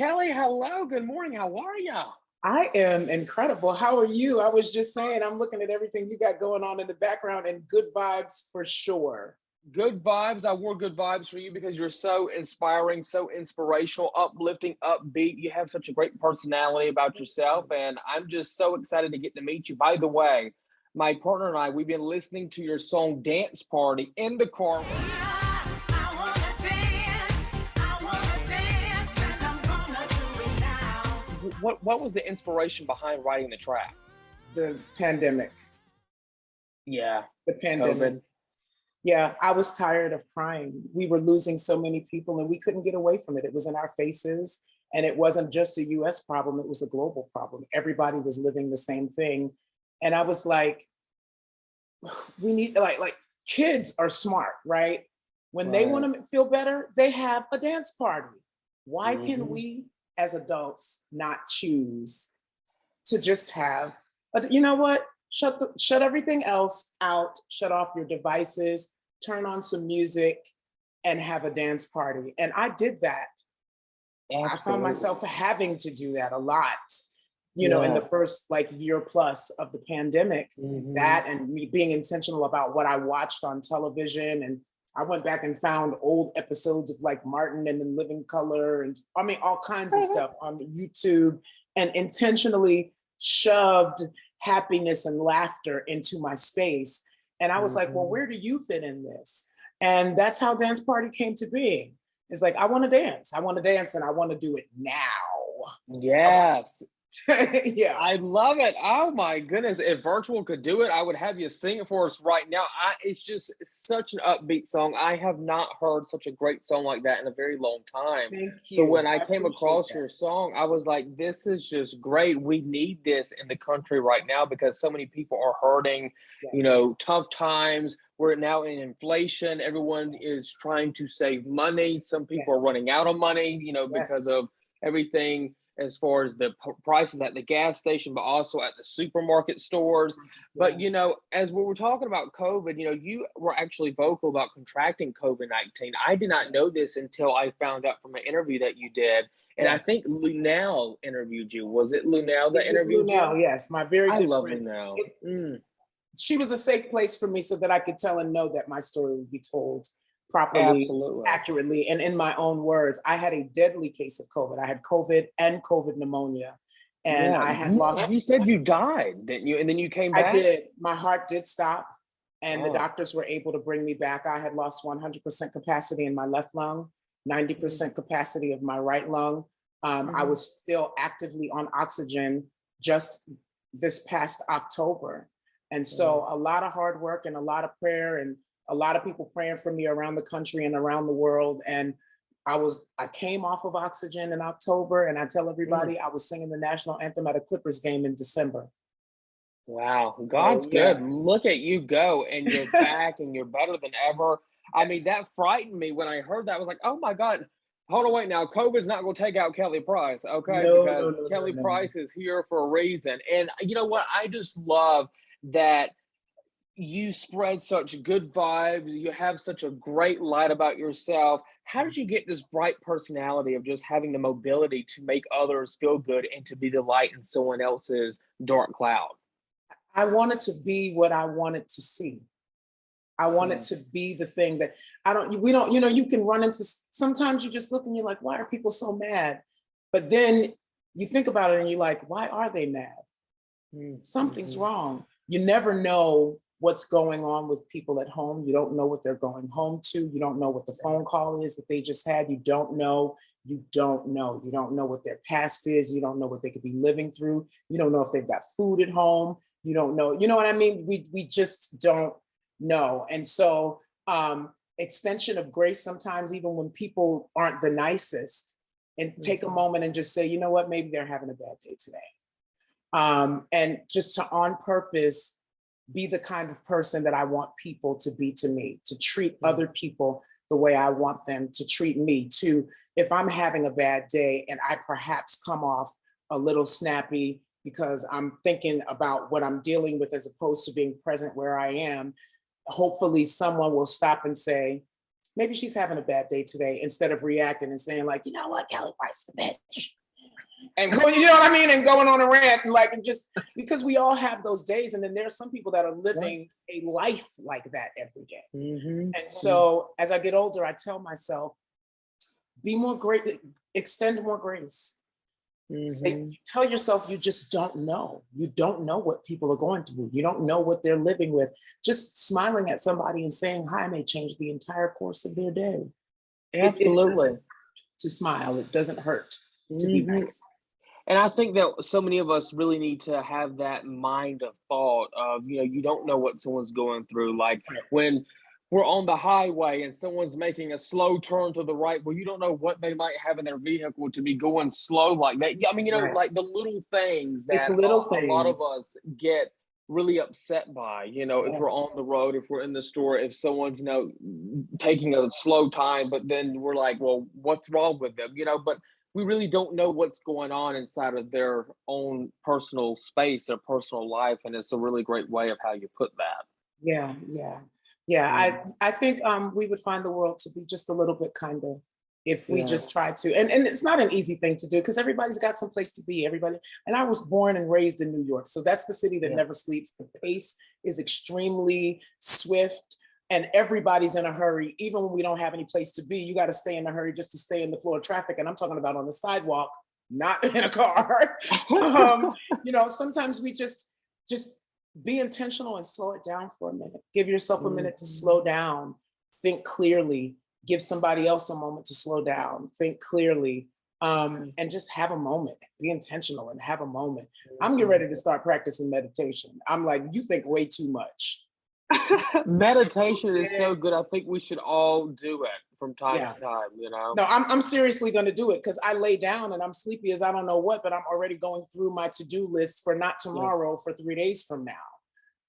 Kelly, hello. Good morning. How are ya? I am incredible. How are you? I was just saying, I'm looking at everything you got going on in the background and good vibes for sure. Good vibes. I wore good vibes for you because you're so inspiring, so inspirational, uplifting, upbeat. You have such a great personality about yourself, and I'm just so excited to get to meet you. By the way, my partner and I, we've been listening to your song Dance Party in the car. What was the inspiration behind writing the track? The pandemic. Yeah, The pandemic. COVID. Yeah, I was tired of crying. We were losing so many people and we couldn't get away from it. It was in our faces. And it wasn't just a US problem, it was a global problem. Everybody was living the same thing. And I was like, we need like kids are smart, right? When they want Right. to feel better, they have a dance party. Why can Hmm. we as adults not choose to just have, but you know what? Shut everything else out, shut off your devices, turn on some music and have a dance party. And I did that. I found Absolutely. myself having to do that a lot, in the Yeah. first like year plus of the pandemic, Hmm. that and me being intentional about what I watched on television. And I went back and found old episodes of like Martin and In Living Color and I mean, all kinds of stuff on YouTube and intentionally shoved happiness and laughter into my space. And I was like, well, Hmm. where do you fit in this? And that's how Dance Party came to be. It's like, I want to dance. I want to dance and I want to do it now. I want, Yes. yeah. I love it. Oh my goodness. If virtual could do it, I would have you sing it for us right now. It's just such an upbeat song. I have not heard such a great song like that in a very long time. Thank So when you. I I came appreciate across that. your song, I was like, this is just great. We need this in the country right now because so many people are hurting, Yes. tough times. We're now in inflation. Everyone Yes. is trying to save money. Some Yes. people are running out of money, because Yes. of everything as far as the prices at the gas station, but also at the supermarket stores. But, Yeah. as we were talking about COVID, you were actually vocal about contracting COVID-19. I did not know this until I found out from an interview that you did. And I Yes. think Lunel interviewed you. Was it Lunel that It was interviewed you? Lunel, yes, my very I good love friend. Lunel. It's, she was a safe place for me so that I could tell and know that my story would be told properly, Absolutely. accurately, and in my own words. I had a deadly case of COVID. I had COVID and COVID pneumonia. And Yeah, I had you lost, you said you died, didn't you? And then you came I back? did, my heart did stop, and the Oh. doctors were able to bring me back. I had lost 100% capacity in my left lung, 90% capacity of my right lung. I Mhm. was still actively on oxygen just this past October. And Mhm. so a lot of hard work and a lot of prayer and a lot of people praying for me around the country and around the world. And I came off of oxygen in October, and I tell Mm. everybody I was singing the national anthem at a Clippers game in December. Wow, So God's good. yeah. Look at you go, and you're back, and you're better than ever. I mean, Yes. that frightened me when I heard that. I was like, "Oh my God, hold on, wait now. COVID's not going to take out Kelly Price, okay? No, Because no, no, no, Kelly no, no. Price is here for a reason." And you know what? I just love that you spread such good vibes. You have such a great light about yourself. How did you get this bright personality of just having the mobility to make others feel good and to be the light in someone else's dark cloud? I wanted to be what I wanted to see. I wanted Mm. to be the thing that I don't, we don't, you can run into, sometimes you just look and you're like, why are people so mad? But then you think about it and you're like, why are they mad? Mm, Something's mhm. wrong. You never know what's going on with people at home. You don't know what they're going home to. You don't know what the phone call is that they just had. You don't know. You don't know. You don't know what their past is. You don't know what they could be living through. You don't know if they've got food at home. You don't know. You know what I mean? We just don't know. And so extension of grace sometimes, even when people aren't the nicest, and take a Mhm. moment and just say, you know what, maybe they're having a bad day today, and just to on purpose be the kind of person that I want people to be to me, to treat other Mhm. people the way I want them to treat me. To, if I'm having a bad day and I perhaps come off a little snappy because I'm thinking about what I'm dealing with as opposed to being present where I am, hopefully someone will stop and say, maybe she's having a bad day today, instead of reacting and saying like, you know what, Kelly Price the bitch. And going, you know what I mean? And going on a rant and like, and just because we all have those days. And then there are some people that are living a life like that every day. And so as I get older, I tell myself, be more great, extend more grace. Tell yourself you just don't know. You don't know what people are going through. You don't know what they're living with. Just smiling at somebody and saying hi may change the entire course of their day. Absolutely. To smile, it doesn't hurt to be nice. And I think that so many of us really need to have that mind of thought of, you know, you don't know what someone's going through. Like when we're on the highway and someone's making a slow turn to the right, well, you don't know what they might have in their vehicle to be going slow like that. I mean, you know, like the little things that a lot of us get really upset by, you know, if we're on the road, if we're in the store, if someone's, you know, taking a slow time, but then we're like, well, what's wrong with them, you know? But we really don't know what's going on inside of their own personal space, their personal life. And it's a really great way of how you put that. Yeah. I think we would find the world to be just a little bit kinder if we just try to. And it's not an easy thing to do because everybody's got some place to be, everybody. And I was born and raised in New York. So that's the city that never sleeps. The pace is extremely swift and everybody's in a hurry. Even when we don't have any place to be, you got to stay in a hurry just to stay in the flow of traffic. And I'm talking about on the sidewalk, not in a car. You know, sometimes we just be intentional and slow it down for a minute. Give yourself a minute to slow down, think clearly, give somebody else a moment to slow down, think clearly, and just have a moment. Be intentional and have a moment. I'm getting ready to start practicing meditation. I'm like, you think way too much. Meditation is so good. I think we should all do it from time to time, you know? No, I'm seriously going to do it because I lay down and I'm sleepy as I don't know what, but I'm already going through my to-do list for not tomorrow, for 3 days from now.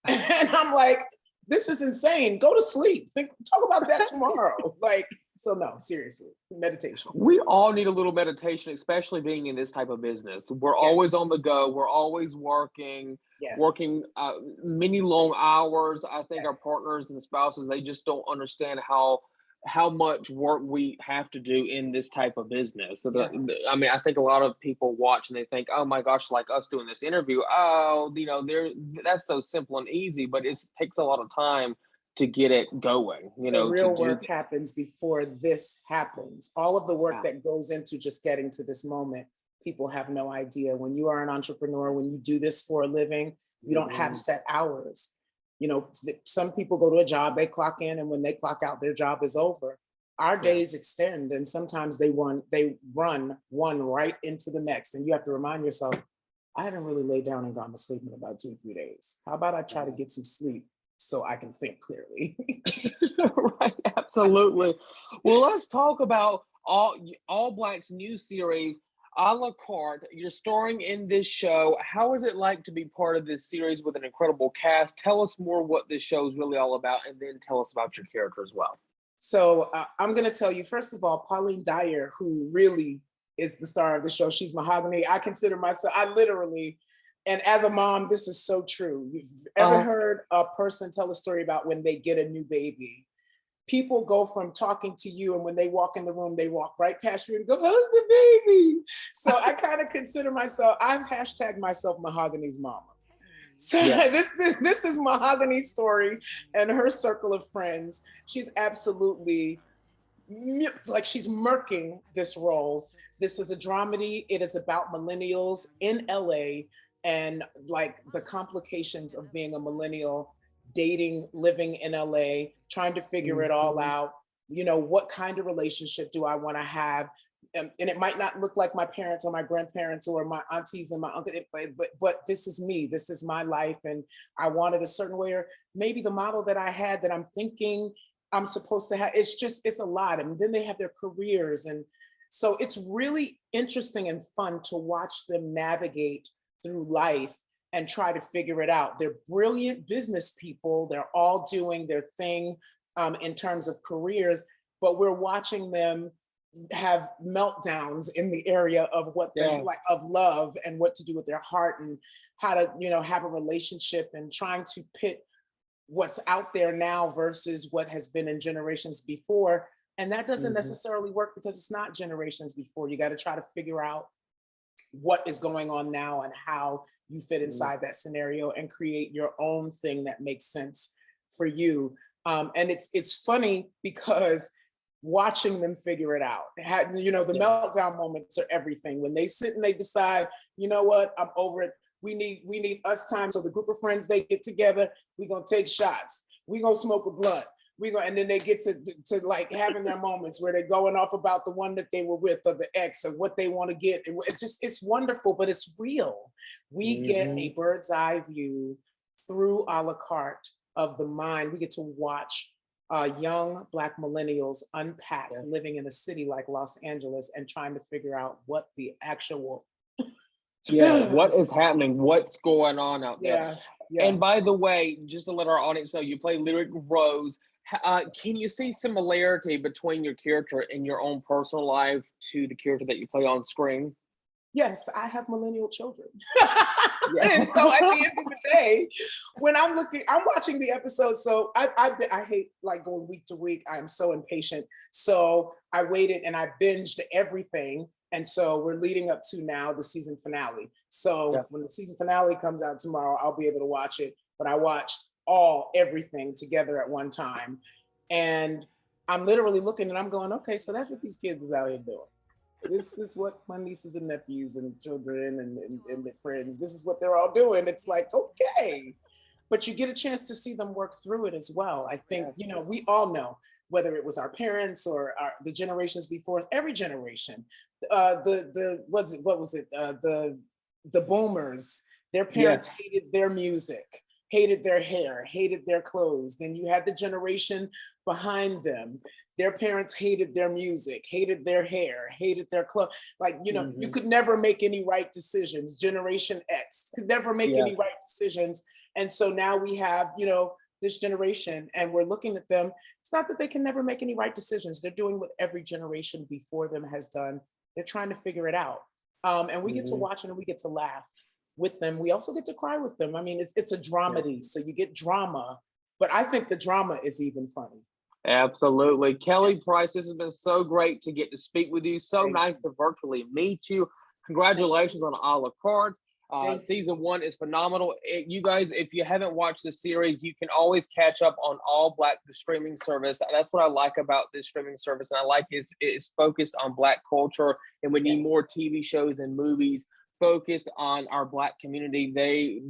And I'm like, this is insane. Go to sleep. Talk about that tomorrow. Like, so no, seriously, meditation. We all need a little meditation, especially being in this type of business. We're always on the go. We're always working, many long hours. I think our partners and spouses, they just don't understand how much work we have to do in this type of business. So I mean, I think a lot of people watch and they think, oh my gosh, like us doing this interview, oh, you know, that's so simple and easy, but it takes a lot of time to get it going, you know. The real work happens before this happens. All of the work that goes into just getting to this moment, people have no idea. When you are an entrepreneur, when you do this for a living, you don't have set hours. You know, some people go to a job, they clock in, and when they clock out, their job is over. Our days extend, and sometimes they run one right into the next. And you have to remind yourself, I haven't really laid down and gone to sleep in about 2 or 3 days. How about I try to get some sleep so I can think clearly? Right, absolutely. Well, let's talk about All Black's new series, A La Carte. You're starring in this show. How is it like to be part of this series with an incredible cast? Tell us more what this show is really all about, and then tell us about your character as well. So I'm going to tell you, first of all, Pauline Dyer, who really is the star of the show, she's Mahogany. I consider myself, and as a mom, this is so true. You've ever heard a person tell a story about when they get a new baby? People go from talking to you, and when they walk in the room, they walk right past you and go, how's the baby? So I kind of consider myself, I've hashtagged myself Mahoganys Mama. So this is Mahogany's story and her circle of friends. She's absolutely, like, she's murking this role. This is a dramedy. It is about millennials in LA and like the complications of being a millennial, dating, living in LA, trying to figure it all out. You know, what kind of relationship do I want to have? And it might not look like my parents or my grandparents or my aunties and my uncle, but this is me, this is my life. And I want it a certain way, or maybe the model that I had that I'm thinking I'm supposed to have, it's a lot. And then they have their careers. And so it's really interesting and fun to watch them navigate through life and try to figure it out. They're brilliant business people. They're all doing their thing in terms of careers, but we're watching them have meltdowns in the area of what they like, of love and what to do with their heart and how to, you know, have a relationship and trying to pit what's out there now versus what has been in generations before. And that doesn't Mhm. necessarily work because it's not generations before. You got to try to figure out what is going on now and how you fit Mhm. inside that scenario and create your own thing that makes sense for you. And it's funny because watching them figure it out, the Yeah. meltdown moments are everything. When they sit and they decide, you know what, I'm over it. We need us time. So the group of friends, they get together. We're gonna take shots. We're gonna smoke a blunt. And then they get to like having their moments where they're going off about the one that they were with or the ex or what they want to get. It's wonderful, but it's real. We get a Mhm. bird's eye view through a la carte of the mind. We get to watch young Black millennials unpack Yeah. living in a city like Los Angeles and trying to figure out what the actual Yeah. What is happening? What's going on out there? yeah, yeah. And by the way, just to let our audience know, you play Lyric Rose. Can you see similarity between your character in your own personal life to the character that you play on screen? Yes, I have millennial children. Yeah. And so at the end of the day, when I'm watching the episode. So I hate like going week to week. I'm so impatient. So I waited and I binged everything. And so we're leading up to now the season finale. Yeah. So when the season finale comes out tomorrow, I'll be able to watch it. But I watched everything together at one time. And I'm literally looking and I'm going, okay, so that's what these kids is out here doing. This is what my nieces and nephews and children and their friends, this is what they're all doing. It's like, okay. But you get a chance to see them work through it as well. I think, Yeah. we all know, whether it was our parents or the generations before us, every generation, what was it? The boomers, their parents Yes. hated their music, hated their hair, hated their clothes. Then you had the generation behind them. Their parents hated their music, hated their hair, hated their clothes. Like, you Mhm. could never make any right decisions. Generation X could never make Yeah. any right decisions. And so now we have, this generation and we're looking at them. It's not that they can never make any right decisions. They're doing what every generation before them has done. They're trying to figure it out. And we get to Mhm. watch it and we get to laugh with them. We also get to cry with them. I mean, it's a Yeah. dramedy. So you get drama, but I think the drama is even funny. Absolutely. Kelly Price, this has been so great to get to speak with you. So Thank nice you. to virtually meet you. Same Congratulations here. on A La Carte. Thank you. Season one is phenomenal. You guys, if you haven't watched the series, you can always catch up on All Black, the streaming service. That's what I like about this streaming service, and I like it's focused on Black culture, and we need Yes. more TV shows and movies focused on our Black community. They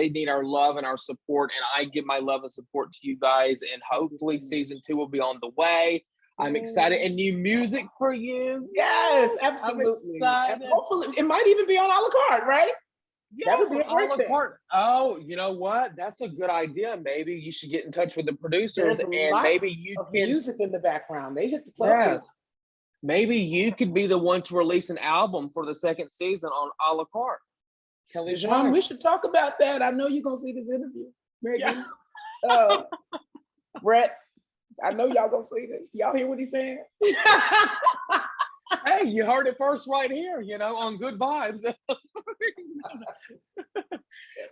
need our love and our support, and I give my love and support to you guys. And Thank you hopefully, so much. season two will be on the way. I'm excited, and new music for you. Yes, I'm absolutely. And excited. hopefully, it might even be on a la carte, right? That Yes, would be on a A great La thing. Carte. Oh, you know what? That's a good idea. Maybe you should get in touch with the producers There's and maybe lots you of can, music in the background. They hit the clubs a lot. yes, maybe you could be the one to release an album for the second season on A La Carte. Kelly Dijon, Price. we should talk about that. I know you're gonna see this interview. Yeah. Megan, uh, Brett, I know y'all gonna see this. Y'all hear what he's saying? Hey, you heard it first right here, on Good Vibes.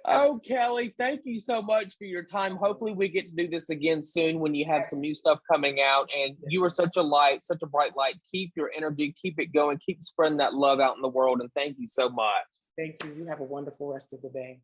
Oh, Kelly, thank you so much for your time. Hopefully, we get to do this again soon when you have some Yes. new stuff coming out. And Yes. you are such a light, such a bright light. Keep your energy, keep it going, keep spreading that love out in the world. And thank you so much. Thank you. You have a wonderful rest of the day.